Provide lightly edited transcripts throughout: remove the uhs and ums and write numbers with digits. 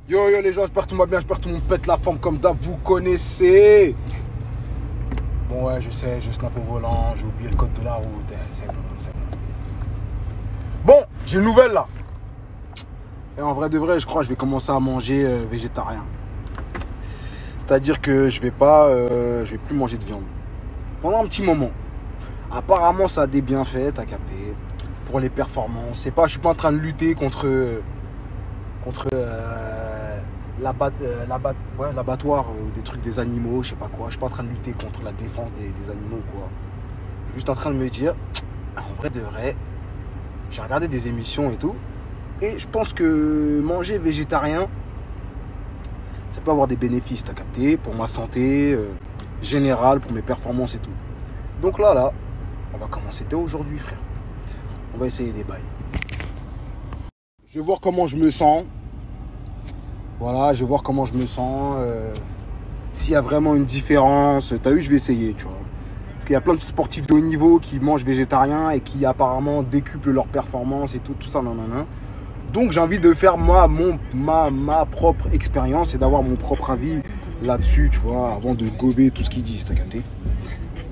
Yo yo les gens, j'espère que tout va bien, j'espère que tout le monde pète la forme comme d'hab, vous connaissez. Bon ouais, je sais, je snap au volant, j'ai oublié le code de la route, c'est bon, c'est bon. Bon, j'ai une nouvelle là. Et en vrai de vrai, je crois que je vais commencer à manger végétarien. C'est-à-dire que je vais plus manger de viande. Pendant un petit moment. Apparemment ça a des bienfaits, t'as capté. Pour les performances. C'est pas, je suis pas en train de lutter contre l'abattoir ou des trucs des animaux, je sais pas quoi. Je suis pas en train de lutter contre la défense des animaux quoi. Je suis juste en train de me dire, en vrai de vrai, j'ai regardé des émissions et tout, et je pense que manger végétarien, ça peut avoir des bénéfices, t'as capté, pour ma santé générale, pour mes performances et tout. Donc là, on va commencer dès aujourd'hui frère. On va essayer des bails. Je vais voir comment je me sens. Voilà, je vais voir comment je me sens. S'il y a vraiment une différence. T'as vu, je vais essayer, tu vois. Parce qu'il y a plein de sportifs de haut niveau qui mangent végétarien et qui apparemment décuplent leur performance et tout ça, nanana. Donc j'ai envie de faire ma propre expérience et d'avoir mon propre avis là-dessus, tu vois, avant de gober tout ce qu'ils disent, t'as capté.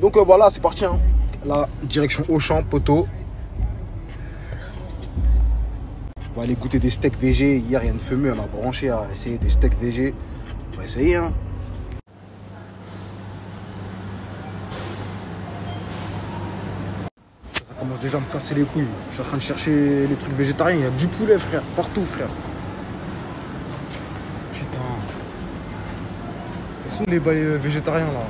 Donc voilà, c'est parti. Hein. Là, direction Auchan, poteau. On va aller goûter des steaks végé. Hier, il y a une fameuse, elle m'a branché à essayer des steaks végé. On va essayer, hein. Ça commence déjà à me casser les couilles. Je suis en train de chercher les trucs végétariens. Il y a du poulet, frère. Partout, frère. Putain. Quels sont les bails végétariens, là?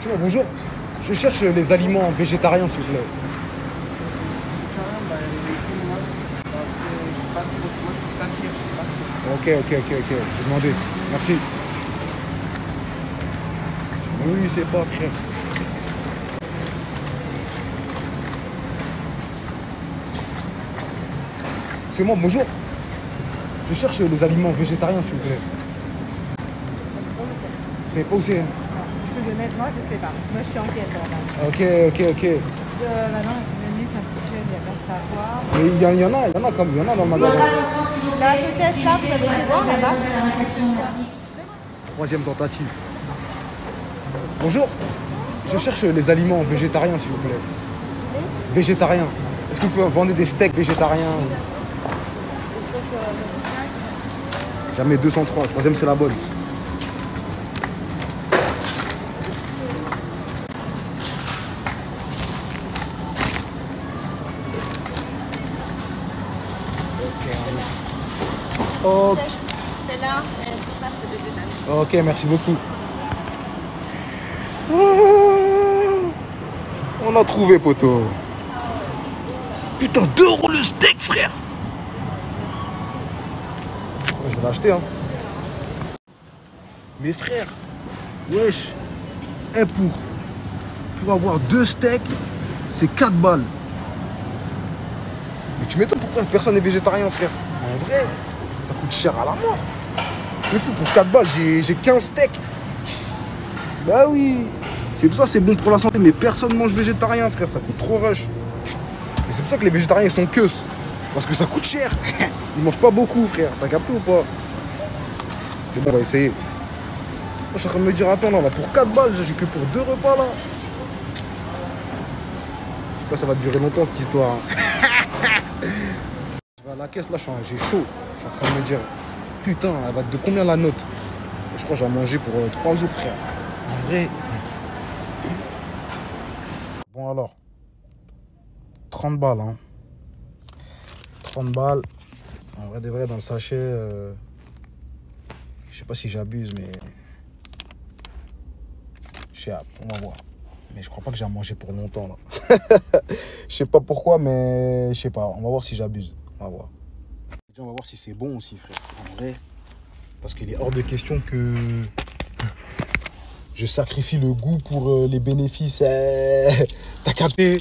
Putain, bonjour, je cherche les aliments végétariens s'il vous plaît. Ok, je vais demander. Merci. Oui, c'est pas frère. C'est moi, bonjour. Je cherche les aliments végétariens s'il vous plaît. Vous savez pas où c'est? Honnêtement, je sais pas. Parce que moi, je suis en caisse à la base. Ok. Maintenant, je suis venue, c'est un petit peu, il y a pas savoir. Mais il y en a dans le magasin. Là, peut-être là, vous avez pu voir là-bas. Troisième tentative. Bonjour. Je cherche les aliments végétariens, s'il vous plaît. Végétariens. Est-ce que vous pouvez vendre des steaks végétariens? Jamais 203. La troisième, c'est la bonne. Ok. C'est là, ça c'est végétarien. Ok, merci beaucoup. On a trouvé, poteau. Putain, 2 € le steak, frère. Je vais l'acheter, hein. Mais frère, wesh, pour avoir 2 steaks, c'est 4 balles. Mais tu m'étonnes pourquoi personne n'est végétarien, frère. En vrai, ça coûte cher à la mort. Mais fou, pour 4 balles, j'ai 15 steaks. Bah oui. C'est pour ça que c'est bon pour la santé, mais personne ne mange végétarien, frère. Ça coûte trop rush. Et c'est pour ça que les végétariens, ils sont queues. Parce que ça coûte cher. Ils mangent pas beaucoup, frère. T'as capté ou pas? Mais bon, on va essayer. Moi, je suis en train de me dire, attends, là, pour 4 balles, j'ai que pour 2 repas, là. Je sais pas, ça va durer longtemps, cette histoire. Hein. Je vais à la caisse, là, j'ai chaud. Je suis en train de me dire, putain, elle va être de combien la note? Je crois que j'ai mangé pour 3 jours, frère. En vrai. Bon, alors. 30 balles, hein. 30 balles. En vrai de vrai, dans le sachet, je sais pas si j'abuse, mais je sais, on va voir. Mais je crois pas que j'ai à manger pour longtemps, là. Je sais pas pourquoi, mais je sais pas. On va voir si j'abuse. On va voir. Déjà, on va voir si c'est bon aussi, frère. En vrai. Parce qu'il est hors de question que je sacrifie le goût pour les bénéfices. T'as capté?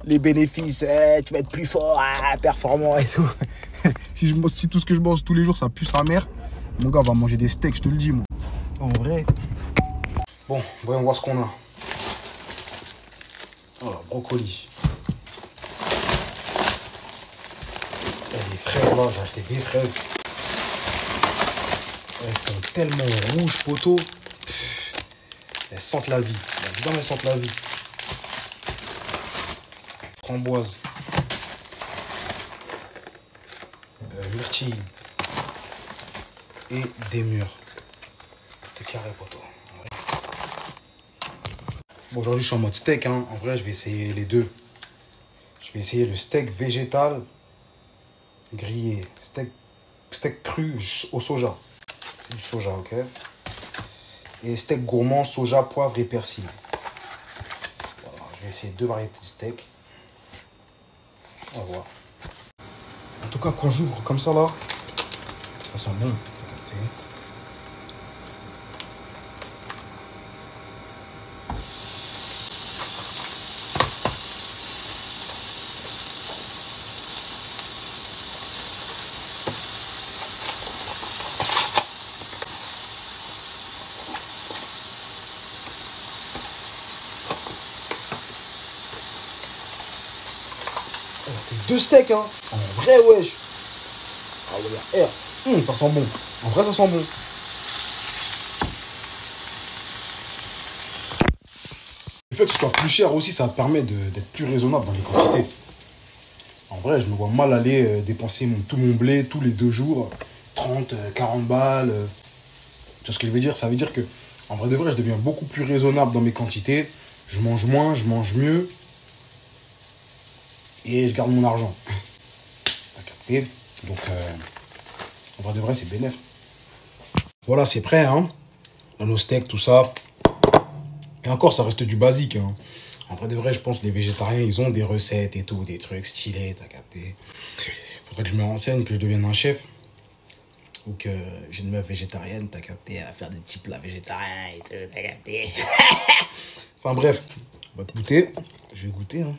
Les bénéfices, tu vas être plus fort, performant et tout. si tout ce que je mange tous les jours, ça pue sa mère, mon gars, on va manger des steaks, je te le dis, moi. En vrai. Bon, voyons voir ce qu'on a. Voilà, brocoli. Et les fraises là, j'ai acheté des fraises. Elles sont tellement rouges, poteau. Elles sentent la vie. Évidemment, elles sentent la vie. Framboise. Myrtille. Et des mûres. Tout carré, poteau. Ouais. Bon, aujourd'hui, je suis en mode steak. Hein. En vrai, je vais essayer les deux. Je vais essayer le steak végétal grillé. Steak cru au soja. C'est du soja, ok. Et steak gourmand, soja, poivre et persil. Voilà, je vais essayer deux variétés de steak. On va voir. En tout cas, quand j'ouvre comme ça, là, ça sent bon. Deux steaks, hein. En vrai, wesh. Ah ouais, R. Ça sent bon. En vrai, ça sent bon. Le fait que ce soit plus cher aussi, ça permet d'être plus raisonnable dans les quantités. En vrai, je me vois mal aller dépenser tout mon blé tous les 2 jours. 30, 40 balles. Tu vois ce que je veux dire? Ça veut dire que, en vrai de vrai, je deviens beaucoup plus raisonnable dans mes quantités. Je mange moins, je mange mieux. Et je garde mon argent. T'as capté? Donc, en vrai de vrai, c'est bénéf. Voilà, c'est prêt, hein. Là, nos steaks, tout ça. Et encore, ça reste du basique, hein. En vrai de vrai, je pense que les végétariens, ils ont des recettes et tout, des trucs stylés, t'as capté? Faudrait que je me renseigne, que je devienne un chef. Ou que j'ai une meuf végétarienne, t'as capté, à faire des petits plats végétariens et tout, t'as capté? Enfin bref, on va goûter. Je vais goûter, hein.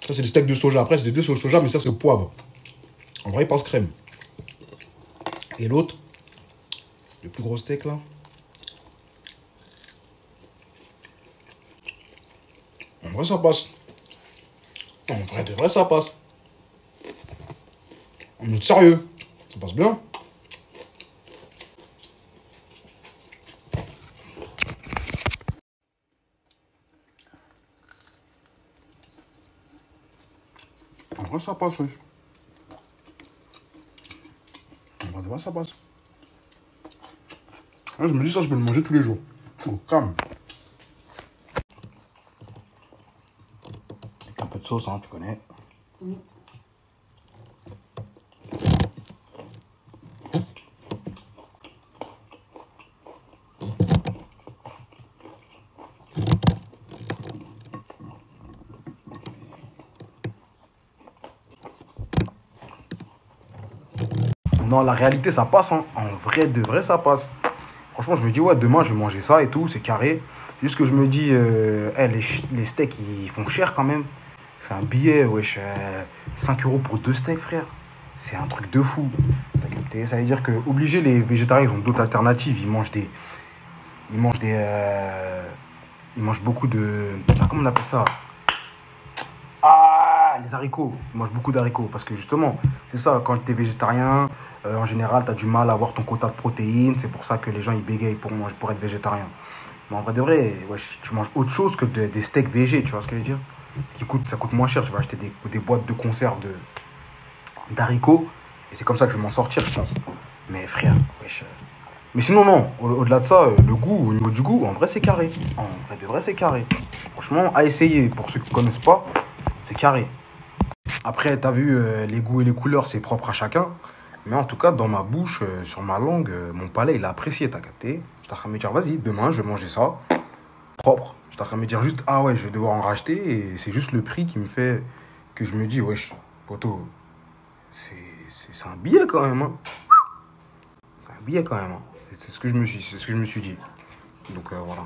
Ça, c'est le steak de soja. Après, c'est des deux sur le soja, mais ça, c'est le poivre. En vrai, il passe crème. Et l'autre, le plus gros steak, là. En vrai, ça passe. En vrai, de vrai, ça passe. En mode sérieux. Ça passe bien. En vrai, ça passe, oui. En vrai, de vrai, ça passe. Là, je me dis ça, je peux le manger tous les jours. Oh, calme. Avec un peu de sauce, hein, tu connais. Non, la réalité, ça passe. Hein. En vrai, de vrai, ça passe. Franchement, je me dis, ouais, demain, je vais manger ça et tout, c'est carré. Juste que je me dis, les steaks, ils font cher quand même. C'est un billet, wesh. 5 € pour 2 steaks, frère. C'est un truc de fou. T'as capté? Ça veut dire que, obligé, les végétariens, ils ont d'autres alternatives. Ils mangent ils mangent beaucoup de. Ah, comment on appelle ça? Ah, les haricots. Ils mangent beaucoup d'haricots. Parce que justement, c'est ça, quand tu es végétarien, en général, tu as du mal à avoir ton quota de protéines. C'est pour ça que les gens, ils bégayent pour être végétarien. Mais en vrai de vrai, ouais, tu manges autre chose que des steaks végés, tu vois ce que je veux dire? Ça coûte moins cher. Je vais acheter des boîtes de conserve d'haricots. Et c'est comme ça que je vais m'en sortir, je pense. Mais frère, wesh. Mais sinon, non. Au-delà de ça, le goût, au niveau du goût, en vrai, c'est carré. En vrai de vrai, c'est carré. Franchement, à essayer. Pour ceux qui ne connaissent pas, c'est carré. Après, t'as vu, les goûts et les couleurs, c'est propre à chacun. Mais en tout cas, dans ma bouche, sur ma langue, mon palais, il a apprécié, t'as capté? J'étais en train de me dire, vas-y, demain, je vais manger ça. Propre. J'étais en train de me dire juste, ah ouais, je vais devoir en racheter. Et c'est juste le prix qui me fait que je me dis, wesh, poto, c'est un billet quand même. Hein. C'est un billet quand même. Hein. C'est ce que je me suis dit. Donc voilà.